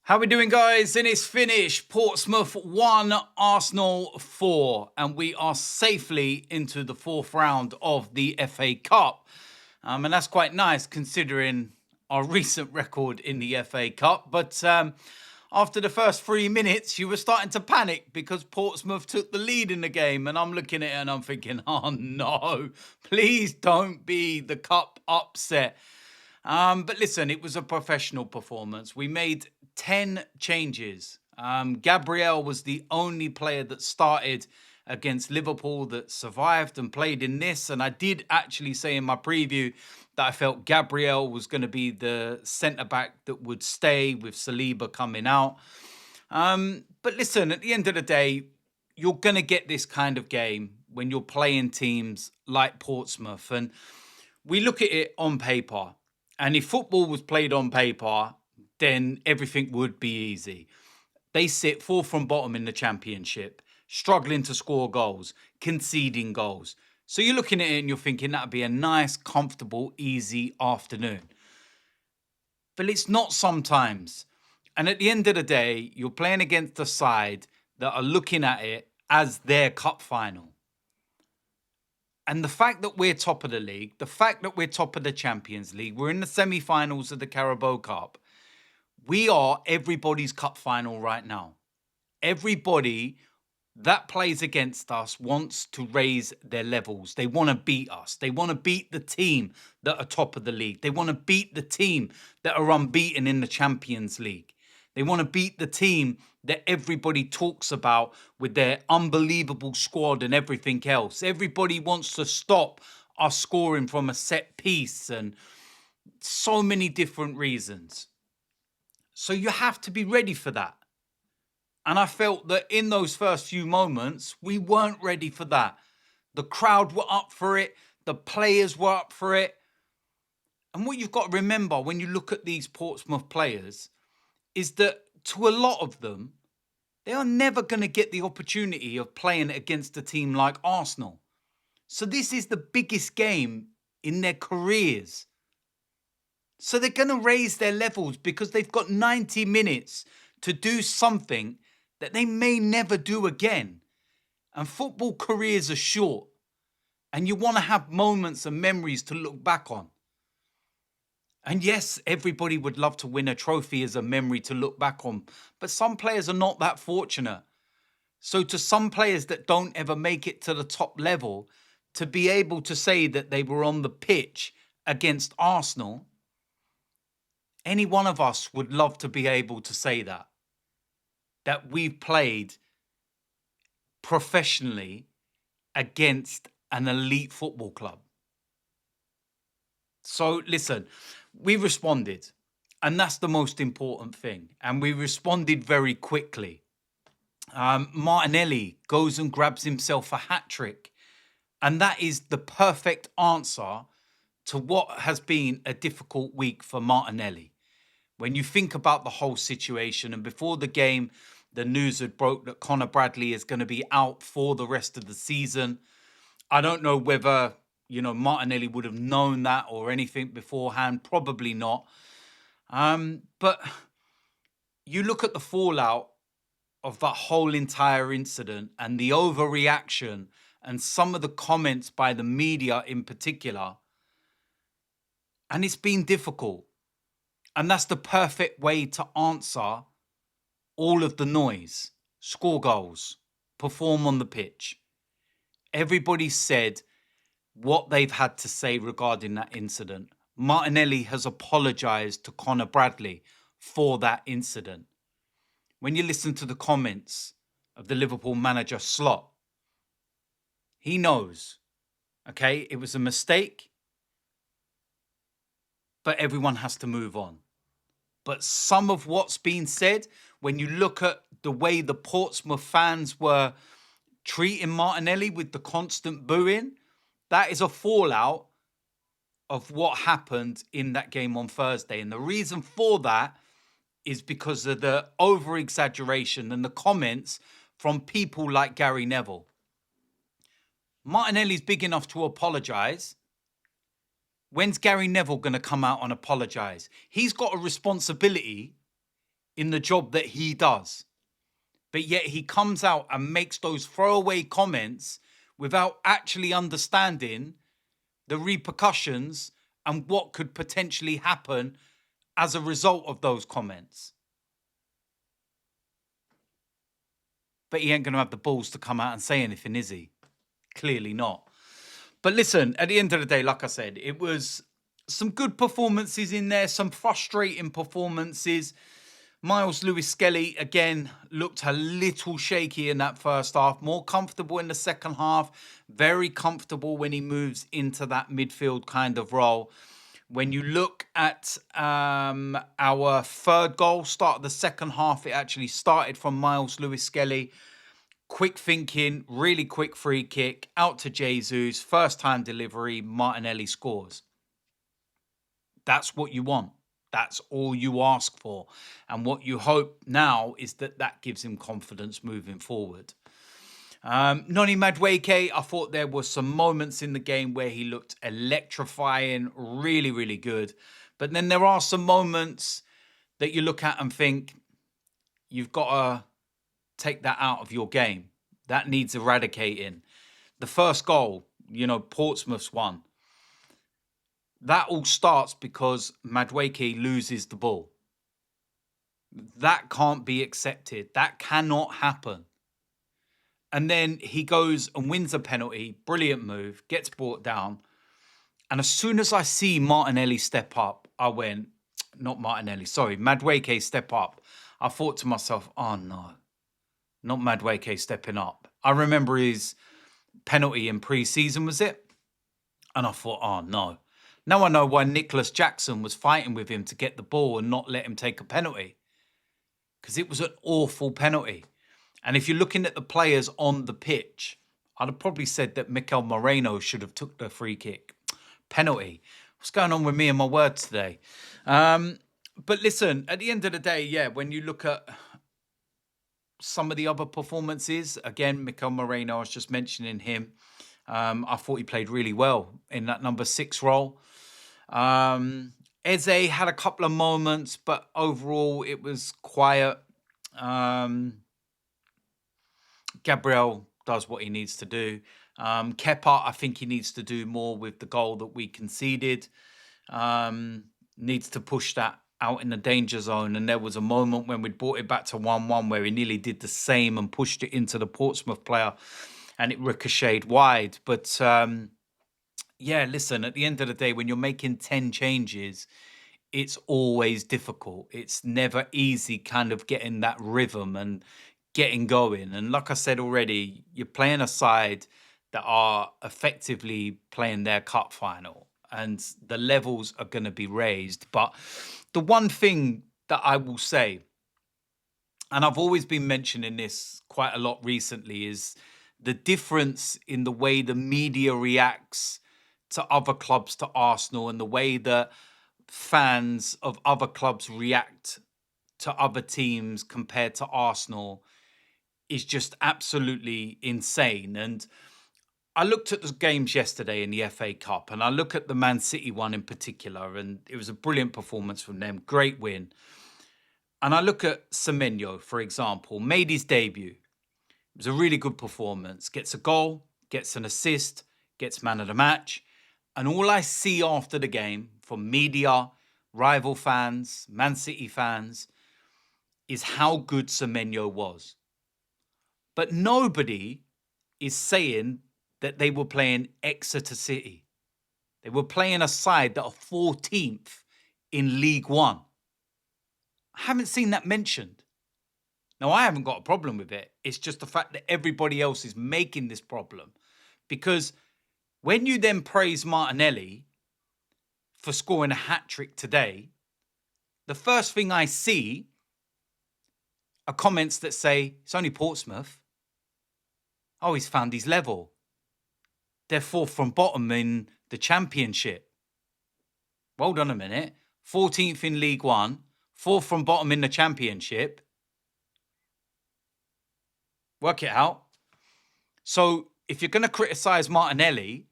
How we doing, guys? And it's finished. Portsmouth 1, Arsenal 4. And we are safely into the fourth round of the FA Cup. And that's quite nice considering our recent record in the FA Cup. But after the first 3 minutes, you were starting to panic because Portsmouth took the lead in the game. And I'm looking at it and I'm thinking, oh no, please don't be the cup upset. But listen, it was a professional performance. We made 10 changes. Gabriel was the only player that started against Liverpool that survived and played in this. And I did actually say in my preview that I felt Gabriel was going to be the centre-back that would stay with Saliba coming out. But listen, at the end of the day, you're going to get this kind of game when you're playing teams like Portsmouth. And we look at it on paper. And if football was played on paper, then everything would be easy. They sit fourth from bottom in the championship, struggling to score goals, conceding goals. So you're looking at it and you're thinking that'd be a nice, comfortable, easy afternoon. But it's not sometimes. And at the end of the day, you're playing against a side that are looking at it as their cup final. And the fact that we're top of the league, the fact that we're top of the Champions League, we're in the semi-finals of the Carabao Cup, we are everybody's cup final right now. Everybody that plays against us wants to raise their levels. They want to beat us. They want to beat the team that are top of the league. They want to beat the team that are unbeaten in the Champions League. They want to beat the team that everybody talks about with their unbelievable squad and everything else. Everybody wants to stop us scoring from a set piece and so many different reasons. So you have to be ready for that. And I felt that in those first few moments, we weren't ready for that. The crowd were up for it. The players were up for it. And what you've got to remember when you look at these Portsmouth players is that to a lot of them, they are never going to get the opportunity of playing against a team like Arsenal. So this is the biggest game in their careers. So they're going to raise their levels because they've got 90 minutes to do something that they may never do again. And football careers are short. And you want to have moments and memories to look back on. And yes, everybody would love to win a trophy as a memory to look back on. But some players are not that fortunate. So to some players that don't ever make it to the top level, to be able to say that they were on the pitch against Arsenal, any one of us would love to be able to say that. That we've played professionally against an elite football club. So listen, we responded, and that's the most important thing. And we responded very quickly. Martinelli goes and grabs himself a hat-trick. And that is the perfect answer to what has been a difficult week for Martinelli. When you think about the whole situation, and before the game, the news had broke that Conor Bradley is going to be out for the rest of the season. I don't know whether, Martinelli would have known that or anything beforehand. Probably not. But you look at the fallout of that whole entire incident and the overreaction and some of the comments by the media in particular. And it's been difficult. And that's the perfect way to answer all of the noise. Score goals. Perform on the pitch. Everybody said what they've had to say regarding that incident. Martinelli has apologised to Conor Bradley for that incident. When you listen to the comments of the Liverpool manager Slot, he knows, okay, it was a mistake, but everyone has to move on. But some of what's been said, when you look at the way the Portsmouth fans were treating Martinelli with the constant booing, that is a fallout of what happened in that game on Thursday. And the reason for that is because of the over-exaggeration and the comments from people like Gary Neville. Martinelli's big enough to apologise. When's Gary Neville going to come out and apologise? He's got a responsibility in the job that he does. But yet he comes out and makes those throwaway comments without actually understanding the repercussions and what could potentially happen as a result of those comments. But he ain't going to have the balls to come out and say anything, is he? Clearly not. But listen, at the end of the day, like I said, it was some good performances in there, some frustrating performances. Lewis-Skelly, again, looked a little shaky in that first half. More comfortable in the second half. Very comfortable when he moves into that midfield kind of role. When you look at our third goal, start of the second half, it actually started from Lewis-Skelly. Quick thinking, really quick free kick, out to Jesus, first time delivery, Martinelli scores. That's what you want. That's all you ask for. And what you hope now is that that gives him confidence moving forward. Noni Madueke, I thought there were some moments in the game where he looked electrifying, really, really good. But then there are some moments that you look at and think, you've got to take that out of your game. That needs eradicating. The first goal, Portsmouth's one. That all starts because Madueke loses the ball. That can't be accepted. That cannot happen. And then he goes and wins a penalty. Brilliant move. Gets brought down. And as soon as I see Martinelli step up, I went, not Martinelli, sorry, Madueke step up. I thought to myself, oh no, not Madueke stepping up. I remember his penalty in pre-season, was it? And I thought, oh no. Now I know why Nicholas Jackson was fighting with him to get the ball and not let him take a penalty. Because it was an awful penalty. And if you're looking at the players on the pitch, I'd have probably said that Mikel Moreno should have took the free kick. Penalty. What's going on with me and my words today? But listen, at the end of the day, yeah, when you look at some of the other performances, again, Mikel Moreno, I was just mentioning him. I thought he played really well in that number 6 role. Eze had a couple of moments, but overall it was quiet. Gabriel does what he needs to do. Kepa, I think he needs to do more with the goal that we conceded. Needs to push that out in the danger zone. And there was a moment when we brought it back to 1-1 where he nearly did the same and pushed it into the Portsmouth player and it ricocheted wide. But yeah, listen, at the end of the day, when you're making 10 changes, it's always difficult. It's never easy kind of getting that rhythm and getting going. And like I said already, you're playing a side that are effectively playing their cup final and the levels are going to be raised. But the one thing that I will say, and I've always been mentioning this quite a lot recently, is the difference in the way the media reacts to other clubs, to Arsenal, and the way that fans of other clubs react to other teams compared to Arsenal is just absolutely insane. And I looked at the games yesterday in the FA Cup, and I look at the Man City one in particular, and it was a brilliant performance from them, great win. And I look at Semenyo, for example, made his debut. It was a really good performance. Gets a goal, gets an assist, gets man of the match. And all I see after the game from media, rival fans, Man City fans, is how good Semenyo was. But nobody is saying that they were playing Exeter City. They were playing a side that are 14th in League One. I haven't seen that mentioned. Now, I haven't got a problem with it. It's just the fact that everybody else is making this problem. Because when you then praise Martinelli for scoring a hat-trick today, the first thing I see are comments that say, it's only Portsmouth. Oh, he's found his level. They're 4th from bottom in the Championship. Hold on a minute. 14th in League One, 4th from bottom in the Championship. Work it out. So if you're going to criticise Martinelli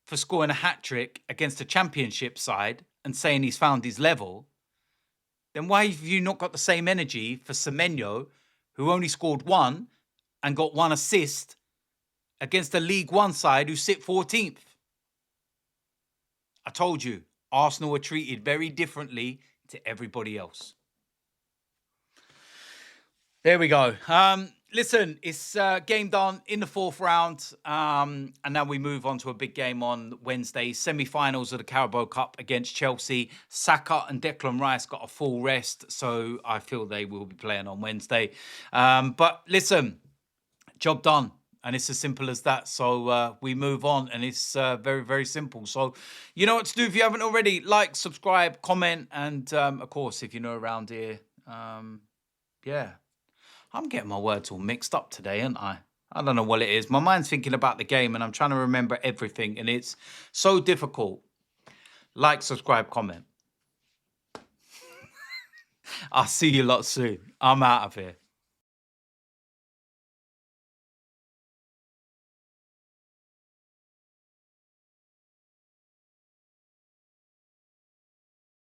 for scoring a hat-trick against a Championship side and saying he's found his level, then why have you not got the same energy for Semenyo, who only scored 1 and got 1 assist against the League One side who sit 14th? I told you, Arsenal are treated very differently to everybody else. There we go. Listen, it's game done in the 4th round. And now we move on to a big game on Wednesday. Semi-finals of the Carabao Cup against Chelsea. Saka and Declan Rice got a full rest, so I feel they will be playing on Wednesday. But listen, job done. And it's as simple as that. So we move on, and it's very, very simple. So you know what to do if you haven't already. Like, subscribe, comment, and of course, if you know around here, yeah. I'm getting my words all mixed up today, aren't I? I don't know what it is. My mind's thinking about the game, and I'm trying to remember everything, and it's so difficult. Like, subscribe, comment. I'll see you lot soon. I'm out of here.